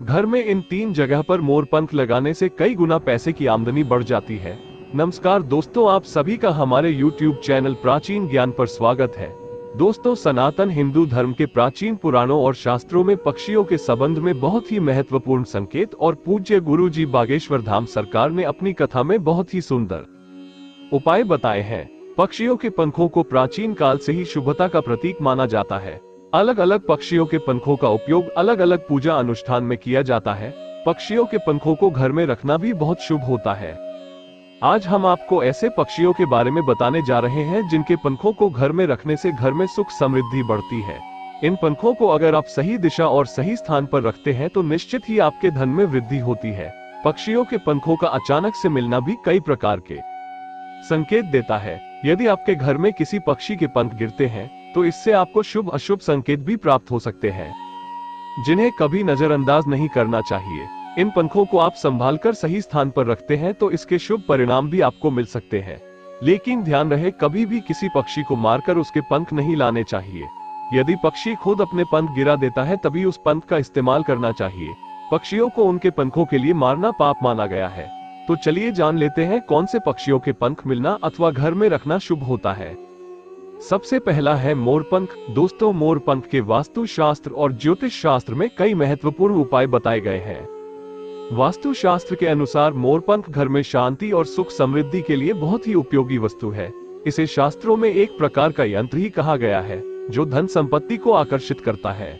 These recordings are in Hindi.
घर में इन 3 जगह पर मोर पंख लगाने से कई गुना पैसे की आमदनी बढ़ जाती है। नमस्कार दोस्तों, आप सभी का हमारे YouTube चैनल प्राचीन ज्ञान पर स्वागत है। दोस्तों, सनातन हिंदू धर्म के प्राचीन पुराणों और शास्त्रों में पक्षियों के संबंध में बहुत ही महत्वपूर्ण संकेत और पूज्य गुरु जी बागेश्वर धाम सरकार ने अपनी कथा में बहुत ही सुंदर उपाय बताए हैं। पक्षियों के पंखों को प्राचीन काल से ही शुभता का प्रतीक माना जाता है। अलग अलग पक्षियों के पंखों का उपयोग अलग अलग पूजा अनुष्ठान में किया जाता है। पक्षियों के पंखों को घर में रखना भी बहुत शुभ होता है। आज हम आपको ऐसे पक्षियों के बारे में बताने जा रहे हैं जिनके पंखों को घर में रखने से घर में सुख समृद्धि बढ़ती है। इन पंखों को अगर आप सही दिशा और सही स्थान पर रखते हैं तो निश्चित ही आपके धन में वृद्धि होती है। पक्षियों के पंखों का अचानक से मिलना भी कई प्रकार के संकेत देता है। यदि आपके घर में किसी पक्षी के पंख गिरते हैं तो इससे आपको शुभ अशुभ संकेत भी प्राप्त हो सकते हैं, जिन्हें कभी नजरअंदाज नहीं करना चाहिए। इन पंखों को आप संभाल कर सही स्थान पर रखते हैं तो इसके शुभ परिणाम भी आपको मिल सकते हैं। लेकिन ध्यान रहे, कभी भी किसी पक्षी को मारकर उसके पंख नहीं लाने चाहिए। यदि पक्षी खुद अपने पंख गिरा देता है तभी उस पंख का इस्तेमाल करना चाहिए। पक्षियों को उनके पंखों के लिए मारना पाप माना गया है। तो चलिए जान लेते हैं कौन से पक्षियों के पंख मिलना अथवा घर में रखना शुभ होता है। सबसे पहला है मोरपंख। दोस्तों, मोरपंख के वास्तु शास्त्र और ज्योतिष शास्त्र में कई महत्वपूर्ण उपाय बताए गए हैं। वास्तु शास्त्र के अनुसार मोरपंख घर में शांति और सुख समृद्धि के लिए बहुत ही उपयोगी वस्तु है। इसे शास्त्रों में एक प्रकार का यंत्र ही कहा गया है जो धन संपत्ति को आकर्षित करता है।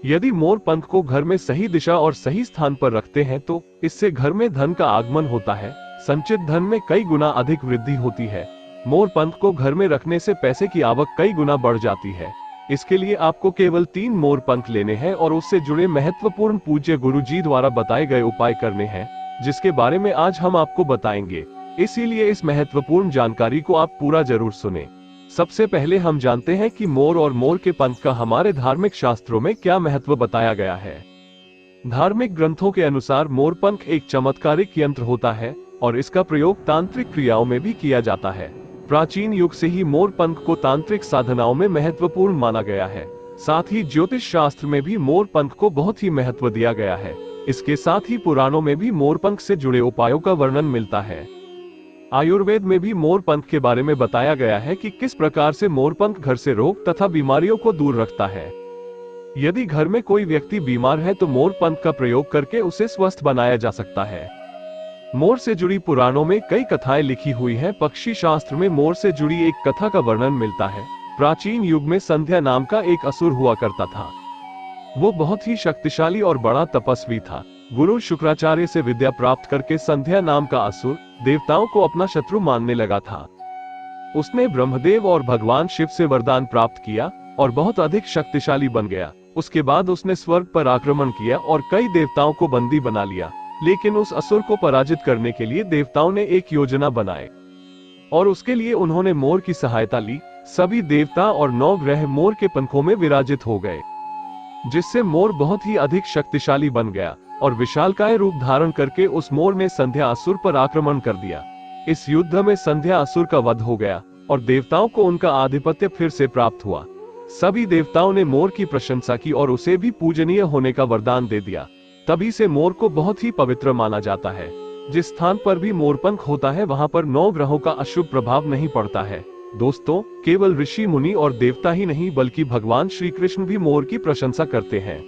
यदि मोरपंख को घर में सही दिशा और सही स्थान पर रखते हैं तो इससे घर में धन का आगमन होता है। संचित धन में कई गुना अधिक वृद्धि होती है। मोरपंख को घर में रखने से पैसे की आवक कई गुना बढ़ जाती है। इसके लिए आपको केवल 3 मोरपंख लेने हैं और उससे जुड़े महत्वपूर्ण पूज्य गुरु जी द्वारा बताए गए उपाय करने हैं, जिसके बारे में आज हम आपको बताएंगे। इसीलिए इस महत्वपूर्ण जानकारी को आप पूरा जरूर सुने। सबसे पहले हम जानते हैं कि मोर और मोर के पंख का हमारे धार्मिक शास्त्रों में क्या महत्व बताया गया है। धार्मिक ग्रंथों के अनुसार मोरपंख एक चमत्कारिक यंत्र होता है और इसका प्रयोग तांत्रिक क्रियाओं में भी किया जाता है। प्राचीन युग से ही मोरपंख को तांत्रिक साधनाओं में महत्वपूर्ण माना गया है। साथ ही ज्योतिष शास्त्र में भी मोरपंख को बहुत ही महत्व दिया गया है। इसके साथ ही पुराणों में भी मोरपंख से जुड़े उपायों का वर्णन मिलता है। आयुर्वेद में भी मोरपंख के बारे में बताया गया है कि किस प्रकार से मोरपंख घर से रोग तथा बीमारियों को दूर रखता है। यदि घर में कोई व्यक्ति बीमार है तो मोरपंख का प्रयोग करके उसे स्वस्थ बनाया जा सकता है। मोर से जुड़ी पुराणों में कई कथाएं लिखी हुई हैं। पक्षी शास्त्र में मोर से जुड़ी एक कथा का वर्णन मिलता है। प्राचीन युग में संध्या नाम का एक असुर हुआ करता था। वो बहुत ही शक्तिशाली और बड़ा तपस्वी था। गुरु शुक्राचार्य से विद्या प्राप्त करके संध्या नाम का असुर देवताओं को अपना शत्रु मानने लगा था। उसने ब्रह्मदेव और भगवान शिव से वरदान प्राप्त किया और बहुत अधिक शक्तिशाली बन गया। उसके बाद उसने स्वर्ग पर आक्रमण किया और कई देवताओं को बंदी बना लिया। लेकिन उस असुर को पराजित करने के लिए देवताओं ने एक योजना बनाई और उसके लिए उन्होंने मोर की सहायता ली। सभी देवता और 9 ग्रह मोर के पंखों में विराजित हो गए, जिससे मोर बहुत ही अधिक शक्तिशाली बन गया और विशालकाय रूप धारण करके उस मोर ने संध्या असुर पर आक्रमण कर दिया। इस युद्ध में संध्या असुर का वध हो गया और देवताओं को उनका आधिपत्य फिर से प्राप्त हुआ। सभी देवताओं ने मोर की प्रशंसा की और उसे भी पूजनीय होने का वरदान दे दिया। तभी से मोर को बहुत ही पवित्र माना जाता है। जिस स्थान पर भी मोरपंख होता है वहां पर 9 ग्रहों का अशुभ प्रभाव नहीं पड़ता है। दोस्तों, केवल ऋषि मुनि और देवता ही नहीं बल्कि भगवान श्री कृष्ण भी मोर की प्रशंसा करते हैं।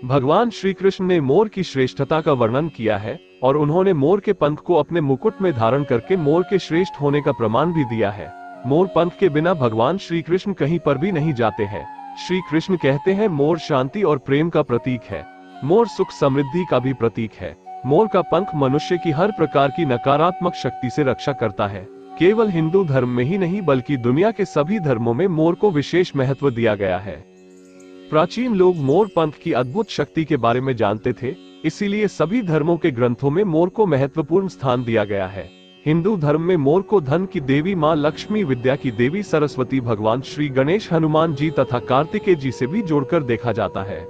भगवान श्री कृष्ण ने मोर की श्रेष्ठता का वर्णन किया है और उन्होंने मोर के पंख को अपने मुकुट में धारण करके मोर के श्रेष्ठ होने का प्रमाण भी दिया है। मोर पंख के बिना भगवान श्री कृष्ण कहीं पर भी नहीं जाते हैं। श्री कृष्ण कहते हैं, मोर शांति और प्रेम का प्रतीक है। मोर सुख समृद्धि का भी प्रतीक है। मोर का पंख मनुष्य की हर प्रकार की नकारात्मक शक्ति से रक्षा करता है। केवल हिंदू धर्म में ही नहीं बल्कि दुनिया के सभी धर्मों में मोर को विशेष महत्व दिया गया है। प्राचीन लोग मोर पंख की अद्भुत शक्ति के बारे में जानते थे, इसीलिए सभी धर्मों के ग्रंथों में मोर को महत्वपूर्ण स्थान दिया गया है। हिंदू धर्म में मोर को धन की देवी माँ लक्ष्मी, विद्या की देवी सरस्वती, भगवान श्री गणेश, हनुमान जी तथा कार्तिकेय जी से भी जोड़कर देखा जाता है।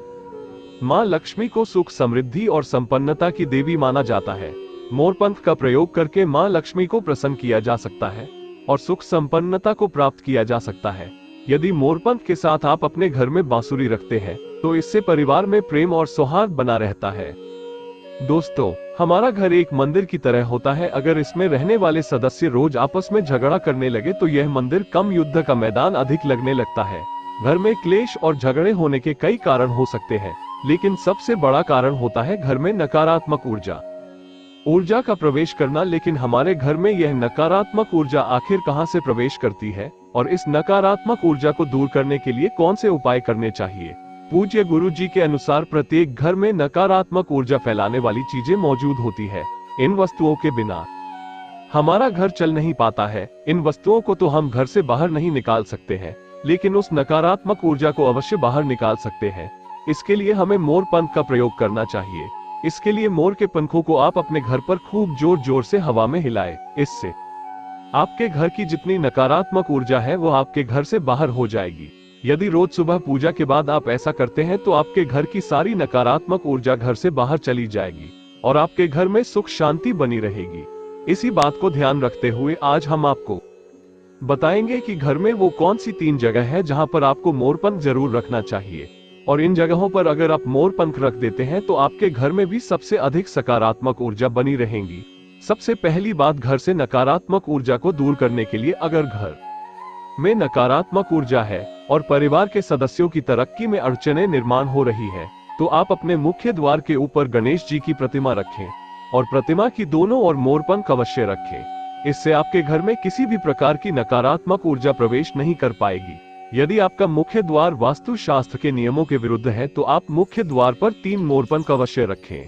माँ लक्ष्मी को सुख समृद्धि और संपन्नता की देवी माना जाता है। मोरपंख का प्रयोग करके माँ लक्ष्मी को प्रसन्न किया जा सकता है और सुख संपन्नता को प्राप्त किया जा सकता है। यदि मोरपंख के साथ आप अपने घर में बांसुरी रखते हैं तो इससे परिवार में प्रेम और सौहार्द बना रहता है। दोस्तों, हमारा घर एक मंदिर की तरह होता है। अगर इसमें रहने वाले सदस्य रोज आपस में झगड़ा करने लगे तो यह मंदिर कम, युद्ध का मैदान अधिक लगने लगता है। घर में क्लेश और झगड़े होने के कई कारण हो सकते हैं, लेकिन सबसे बड़ा कारण होता है घर में नकारात्मक ऊर्जा का प्रवेश करना। लेकिन हमारे घर में यह नकारात्मक ऊर्जा आखिर कहां से प्रवेश करती है और इस नकारात्मक ऊर्जा को दूर करने के लिए कौन से उपाय करने चाहिए? पूज्य गुरु जी के अनुसार प्रत्येक घर में नकारात्मक ऊर्जा फैलाने वाली चीजें मौजूद होती है। इन वस्तुओं के बिना हमारा घर चल नहीं पाता है। इन वस्तुओं को तो हम घर से बाहर नहीं निकाल सकते हैं, लेकिन उस नकारात्मक ऊर्जा को अवश्य बाहर निकाल सकते हैं। इसके लिए हमें मोर पंख का प्रयोग करना चाहिए। इसके लिए मोर के पंखों को आप अपने घर पर खूब जोर जोर से हवा में हिलाएं। इससे आपके घर की जितनी नकारात्मक ऊर्जा है वो आपके घर से बाहर हो जाएगी। यदि रोज सुबह पूजा के बाद आप ऐसा करते हैं तो आपके घर की सारी नकारात्मक ऊर्जा घर से बाहर चली जाएगी और आपके घर में सुख शांति बनी रहेगी। इसी बात को ध्यान रखते हुए आज हम आपको बताएंगे कि घर में वो कौन सी 3 जगह है जहां पर आपको मोर पंख जरूर रखना चाहिए, और इन जगहों पर अगर आप मोर पंख रख देते हैं तो आपके घर में भी सबसे अधिक सकारात्मक ऊर्जा बनी रहेगी। सबसे पहली बात, घर से नकारात्मक ऊर्जा को दूर करने के लिए अगर घर में नकारात्मक ऊर्जा है और परिवार के सदस्यों की तरक्की में अड़चनें निर्माण हो रही है तो आप अपने मुख्य द्वार के ऊपर गणेश जी की प्रतिमा रखें और प्रतिमा की दोनों ओर मोर पंख अवश्य रखें। इससे आपके घर में किसी भी प्रकार की नकारात्मक ऊर्जा प्रवेश नहीं कर पाएगी। यदि आपका मुख्य द्वार वास्तु शास्त्र के नियमों के विरुद्ध है तो आप मुख्य द्वार पर 3 मोर पंख अवश्य रखें।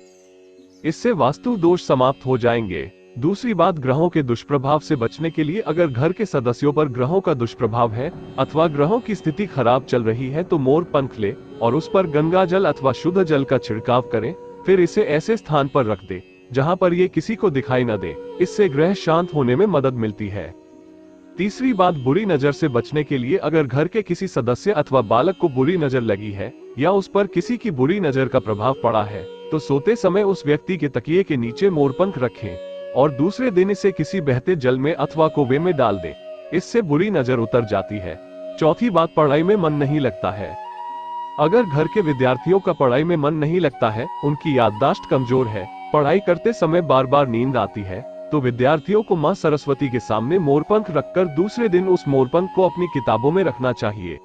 इससे वास्तु दोष समाप्त हो जाएंगे। दूसरी बात, ग्रहों के दुष्प्रभाव से बचने के लिए अगर घर के सदस्यों पर ग्रहों का दुष्प्रभाव है अथवा ग्रहों की स्थिति खराब चल रही है तो मोर पंख ले और उस पर गंगा जल अथवा शुद्ध जल का छिड़काव करें। फिर इसे ऐसे स्थान पर रख दे जहां पर ये किसी को दिखाई न दे। इससे ग्रह शांत होने में मदद मिलती है। तीसरी बात, बुरी नजर से बचने के लिए अगर घर के किसी सदस्य अथवा बालक को बुरी नजर लगी है या उस पर किसी की बुरी नजर का प्रभाव पड़ा है तो सोते समय उस व्यक्ति के तकिए के नीचे मोरपंख रखें और दूसरे दिन इसे किसी बहते जल में अथवा कुएं में डाल दें। इससे बुरी नजर उतर जाती है। चौथी बात, पढ़ाई में मन नहीं लगता है। अगर घर के विद्यार्थियों का पढ़ाई में मन नहीं लगता है, उनकी याददाश्त कमजोर है, पढ़ाई करते समय बार बार नींद आती है, तो विद्यार्थियों को मां सरस्वती के सामने मोरपंख रखकर दूसरे दिन उस मोरपंख को अपनी किताबों में रखना चाहिए।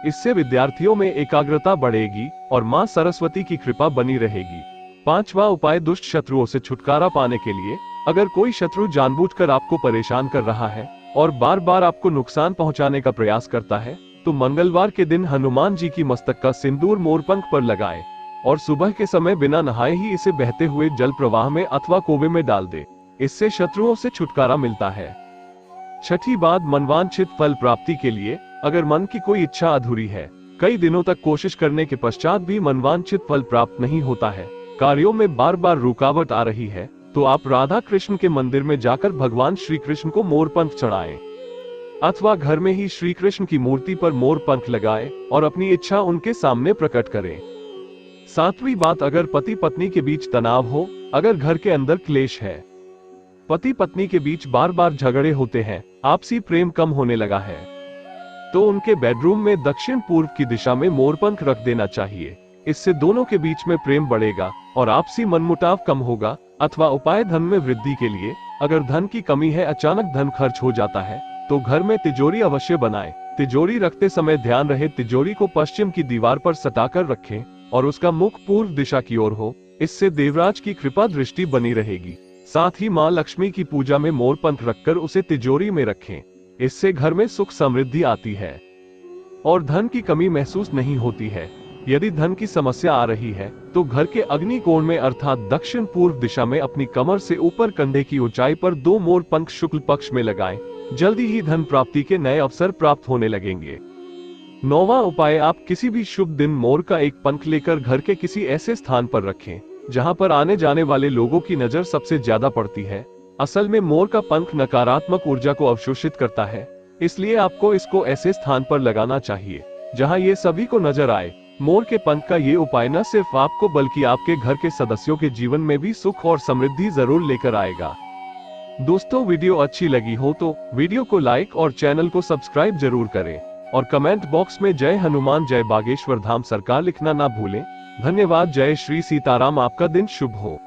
इससे विद्यार्थियों में एकाग्रता बढ़ेगी और मां सरस्वती की कृपा बनी रहेगी। 5वां उपाय, दुष्ट शत्रुओं से छुटकारा पाने के लिए अगर कोई शत्रु जानबूझकर आपको परेशान कर रहा है और बार बार आपको नुकसान पहुंचाने का प्रयास करता है तो मंगलवार के दिन हनुमान जी की मस्तक का सिंदूर मोरपंख पर लगाएं और सुबह के समय बिना नहाए ही इसे बहते हुए जल प्रवाह में अथवा कुएं में डाल दे। इससे शत्रुओं से छुटकारा मिलता है। छठी बात, मनवांछित फल प्राप्ति के लिए अगर मन की कोई इच्छा अधूरी है, कई दिनों तक कोशिश करने के पश्चात भी मनवांछित फल प्राप्त नहीं होता है, कार्यों में बार बार रुकावट आ रही है, तो आप राधा कृष्ण के मंदिर में जाकर भगवान श्री कृष्ण को मोरपंख चढ़ाएं अथवा घर में ही श्री कृष्ण की मूर्ति पर मोरपंख लगाएं और अपनी इच्छा उनके सामने प्रकट करें। 7वीं बात, अगर पति पत्नी के बीच तनाव हो, अगर घर के अंदर क्लेश है, पति पत्नी के बीच बार बार झगड़े होते हैं, आपसी प्रेम कम होने लगा है, तो उनके बेडरूम में दक्षिण पूर्व की दिशा में मोरपंख रख देना चाहिए। इससे दोनों के बीच में प्रेम बढ़ेगा और आपसी मनमुटाव कम होगा। अथवा उपाय, धन में वृद्धि के लिए अगर धन की कमी है, अचानक धन खर्च हो जाता है, तो घर में तिजोरी अवश्य बनाएं। तिजोरी रखते समय ध्यान रहे तिजोरी को पश्चिम की दीवार पर सटाकर रखें और उसका मुख पूर्व दिशा की ओर हो। इससे देवराज की कृपा दृष्टि बनी रहेगी। साथ ही मां लक्ष्मी की पूजा में मोरपंख रखकर उसे तिजोरी में रखें। इससे घर में सुख समृद्धि आती है और धन की कमी महसूस नहीं होती है। यदि धन की समस्या आ रही है तो घर के अग्नि कोण में अर्थात दक्षिण पूर्व दिशा में अपनी कमर से ऊपर कंधे की ऊंचाई पर 2 मोरपंख शुक्ल पक्ष में लगाएं। जल्दी ही धन प्राप्ति के नए अवसर प्राप्त होने लगेंगे। 9वां उपाय, आप किसी भी शुभ दिन मोर का एक पंख लेकर घर के किसी ऐसे स्थान पर रखें जहां पर आने जाने वाले लोगों की नजर सबसे ज्यादा पड़ती है। असल में मोर का पंख नकारात्मक ऊर्जा को अवशोषित करता है, इसलिए आपको इसको ऐसे स्थान पर लगाना चाहिए जहां ये सभी को नजर आए। मोर के पंख का ये उपाय न सिर्फ आपको बल्कि आपके घर के सदस्यों के जीवन में भी सुख और समृद्धि जरूर लेकर आएगा। दोस्तों, वीडियो अच्छी लगी हो तो वीडियो को लाइक और चैनल को सब्सक्राइब जरूर करें। और कमेंट बॉक्स में जय हनुमान जय बागेश्वर धाम सरकार लिखना ना भूलें। धन्यवाद। जय श्री सीताराम। आपका दिन शुभ हो।